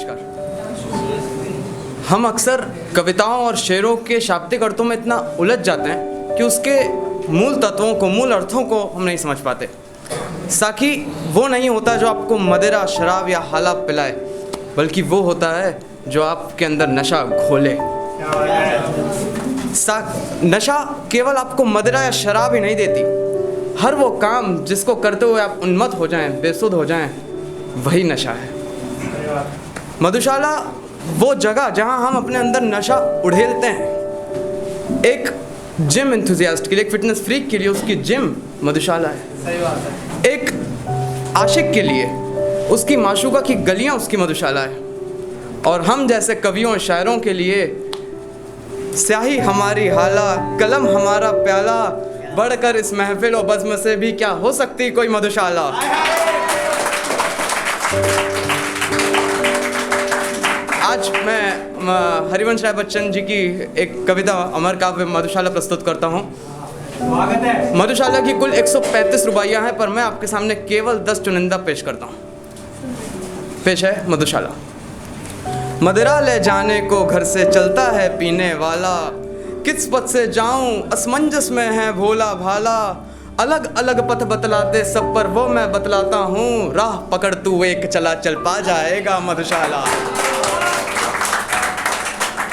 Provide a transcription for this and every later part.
नमस्कार। हम अक्सर कविताओं और शेरों के शाब्दिक अर्थों में इतना उलझ जाते हैं कि उसके मूल तत्वों को, मूल अर्थों को हम नहीं समझ पाते। साकी वो नहीं होता जो आपको मदिरा, शराब या हाला पिलाए, बल्कि वो होता है जो आपके अंदर नशा घोले। नशा केवल आपको मदिरा या शराब ही नहीं देती, हर वो काम जिसको करते हुए आप उन्मत्त हो जाएं, बेसुध हो जाएं, वही नशा है। मधुशाला वो जगह जहां हम अपने अंदर नशा उड़ेलते हैं। एक जिम एंथुजियास्ट के लिए, एक फिटनेस फ्रीक के लिए उसकी जिम मधुशाला है। सही बात है। एक आशिक के लिए उसकी माशूका की गलियां उसकी मधुशाला है। और हम जैसे कवियों और शायरों के लिए स्याही हमारी हाला, कलम हमारा प्याला, बढ़कर इस महफिल और बज़्म से भी क्या हो सकती कोई मधुशाला। आज मैं हरिवंश राय बच्चन जी की एक कविता अमर काव्य मधुशाला प्रस्तुत करता हूँ। स्वागत है। मधुशाला की कुल 135 रुबाइयाँ हैं, पर मैं आपके सामने केवल 10 चुनिंदा पेश करता हूँ। पेश है मधुशाला। मदिरा ले जाने को घर से चलता है पीने वाला, किस पथ से जाऊं असमंजस में है भोला भाला, अलग अलग पथ बतलाते सब पर वो मैं बतलाता हूँ, राह पकड़ तू एक चला चल पा जाएगा मधुशाला।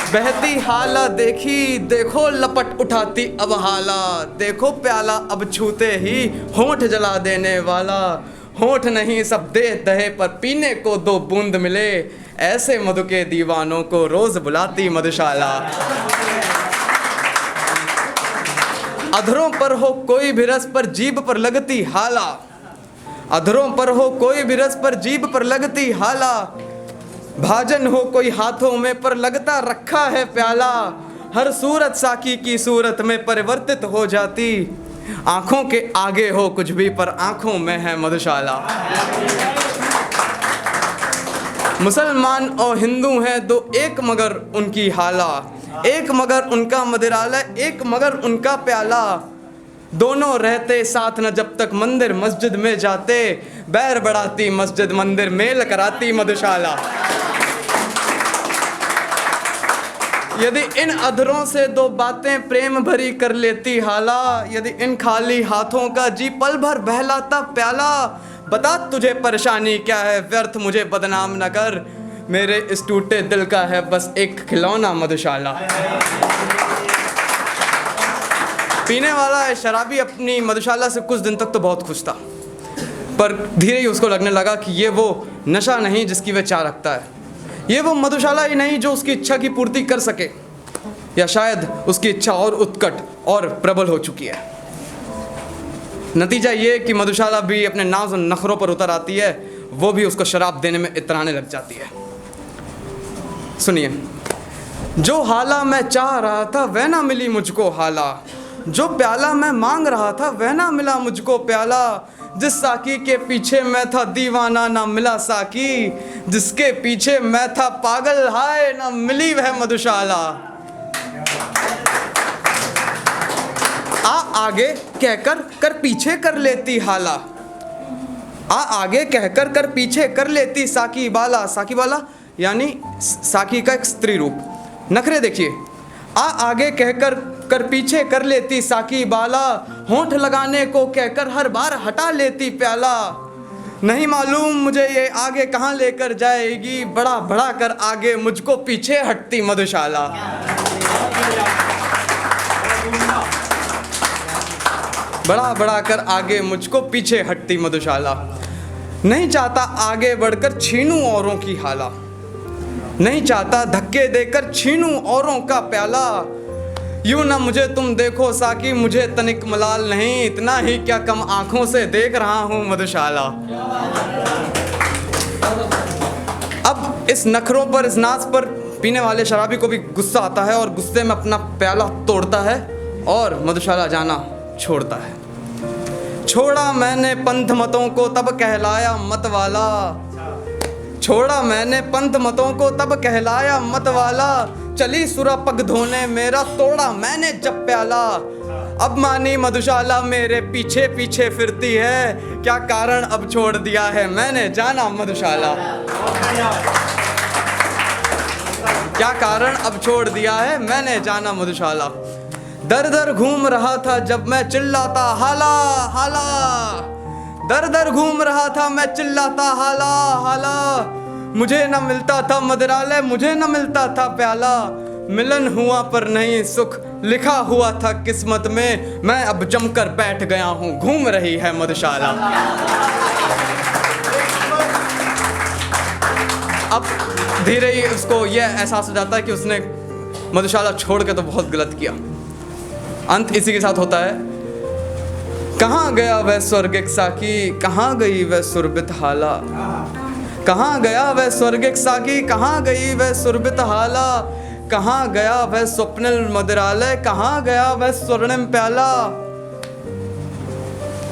बहती हाला देखी देखो लपट उठाती अब हाला, देखो प्याला अब छूते ही होंठ जला देने वाला, होंठ नहीं सब दे दहे पर पीने को 2 बूंद मिले, ऐसे मधु के दीवानों को रोज बुलाती मधुशाला। अधरों पर हो कोई भी रस पर जीभ पर लगती हाला, अधरों पर हो कोई भी रस पर जीभ पर लगती हाला, भाजन हो कोई हाथों में पर लगता रखा है प्याला, हर सूरत साकी की सूरत में परिवर्तित हो जाती, आंखों के आगे हो कुछ भी पर आंखों में है मधुशाला। मुसलमान और हिंदू हैं दो एक मगर उनकी हाला, एक मगर उनका मदिरालय, एक मगर उनका प्याला, दोनों रहते साथ न जब तक मंदिर मस्जिद में जाते, बैर बढ़ाती मस्जिद मंदिर मेल कराती मधुशाला। यदि इन अधरों से 2 बातें प्रेम भरी कर लेती हाला, यदि इन खाली हाथों का जी पल भर बहलाता प्याला, बता तुझे परेशानी क्या है व्यर्थ मुझे बदनाम न कर, मेरे इस टूटे दिल का है बस एक खिलौना मधुशाला। पीने वाला है शराबी अपनी मधुशाला से कुछ दिन तक तो बहुत खुश था, पर धीरे ही उसको लगने लगा कि ये वो नशा नहीं जिसकी वह चाह रखता है, ये वो मधुशाला ही नहीं जो उसकी इच्छा की पूर्ति कर सके, या शायद उसकी इच्छा और उत्कट और प्रबल हो चुकी है। नतीजा ये कि मधुशाला भी अपने नाज और नखरों पर उतर आती है, वो भी उसको शराब देने में इतराने लग जाती है। सुनिए। जो हाला मैं चाह रहा था वह ना मिली मुझको हाला, जो प्याला मैं मांग रहा था वह ना मिला मुझको प्याला, जिस साकी के पीछे मैं था दीवाना ना मिला साकी, जिसके पीछे मैं था पागल हाय ना मिली वह मधुशाला। आ आगे कहकर कर पीछे कर लेती हाला, आ आगे कहकर कर पीछे कर लेती साकी बाला। साकी बाला यानी साकी का एक स्त्री रूप। नखरे देखिए। आ आगे कहकर कर पीछे कर लेती साकी बाला, होंठ लगाने को कहकर हर बार हटा लेती प्याला, नहीं मालूम मुझे ये आगे कहाँ लेकर जाएगी, बड़ा बड़ा कर आगे मुझको पीछे हटती मधुशाला। बड़ा बड़ा कर आगे मुझको पीछे हटती मधुशाला। नहीं चाहता आगे बढ़कर छीनूं औरों की हाला, नहीं चाहता धक्के देकर छीनूं औरों का प्याला, यूं ना मुझे तुम देखो साकी मुझे तनिक मलाल नहीं, इतना ही क्या कम आंखों से देख रहा हूं मधुशाला। अब इस नखरों पर, इस नाच पर पीने वाले शराबी को भी गुस्सा आता है और गुस्से में अपना प्याला तोड़ता है और मधुशाला जाना छोड़ता है। छोड़ा मैंने पंथ मतों को तब कहलाया मत वाला, छोड़ा मैंने पंथ मतों को तब कहलाया मत वाला, चली सुरा पग धोने मेरा तोड़ा मैंने जब प्याला, अब मानी मधुशाला मेरे पीछे पीछे फिरती है, क्या कारण अब छोड़ दिया है मैंने जाना मधुशाला। क्या कारण अब छोड़ दिया है मैंने जाना मधुशाला। दर दर घूम रहा था जब मैं चिल्लाता हाला हाला, दर दर घूम रहा था मैं चिल्लाता हाला हाला। मुझे न मिलता था मदिरालय, मुझे न मिलता था प्याला, मिलन हुआ पर नहीं सुख लिखा हुआ था किस्मत में। मैं अब जमकर बैठ गया हूँ, घूम रही है मधुशाला। अब धीरे ही उसको यह एहसास हो जाता है कि उसने मधुशाला छोड़ के तो बहुत गलत किया। अंत इसी के साथ होता है, कहाँ गया वह स्वर्गिक साकी, कहाँ गई वह सुरबित हाला, कहाँ गया वह स्वर्गिक साकी, कहाँ गई वह सुरबित हाला, कहाँ गया वह स्वप्निल मदिरालय, कहाँ गया वह स्वर्णिम प्याला,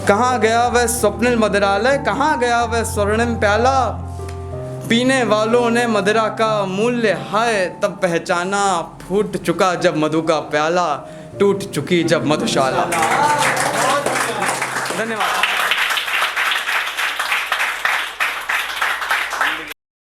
कहाँ गया वह स्वप्निल मदिरालय, कहाँ गया वह स्वर्णिम प्याला। पीने वालों ने मदिरा का मूल्य हाय तब पहचाना, फूट चुका जब मधु का प्याला, टूट चुकी जब मधुशाला। धन्यवाद।